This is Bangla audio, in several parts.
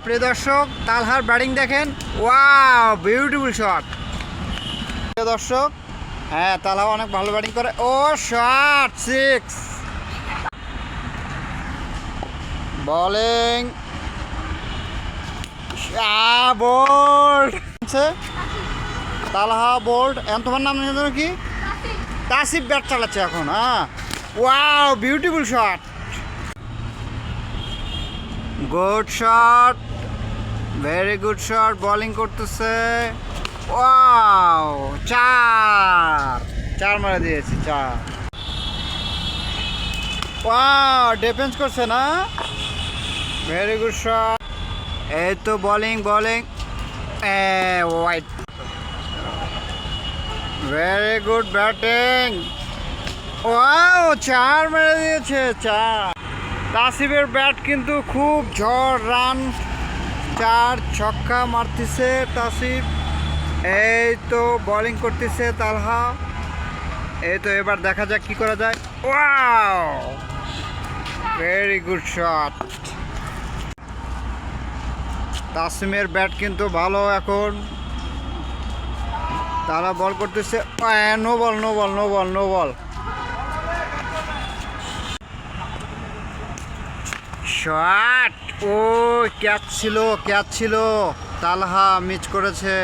প্রিয় দর্শক তালহার ব্যাটিং দেখেন, ওয়াও বিউটিফুল শট। প্রিয় দর্শক, হ্যাঁ তালহা অনেক ভালো ব্যাটিং করে। ও শট, 6 বোলিং, বোল্ড তালহা, বোল্ড। এখন তোমার নাম কি? তাসিফ ব্যাট চালাচ্ছে এখন। হ্যাঁ, wow beautiful shot, good shot, very good shot. Bowling করতেছে, ওয়াও 4 মারা দিয়েছি, 4। ওয়াও ডিফেন্স করছে না, ভেরি গুড শট। এই তো bowling wide, very good batting. Wow 4 মেরে দিয়েছে, 4। তাসিফের ব্যাট কিন্তু খুব ঝড় রান, 4 ছক্কা মারতেছে তাসিফ। এই তো বোলিং করতেছে তালহা। এই তো এবার দেখা যাক কি করা যায়। Wow very good shot. তাসিমের ব্যাট কিন্তু ভালো এখন। তারা বল করতেছে, নো বল। শট, ও ক্যাচ ছিল, তালহা মিস করেছে।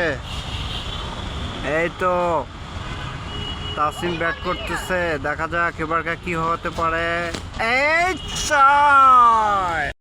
এই তো তাসিম ব্যাট করতেছে, দেখা যাক এবার কি হতে পারে। এই 6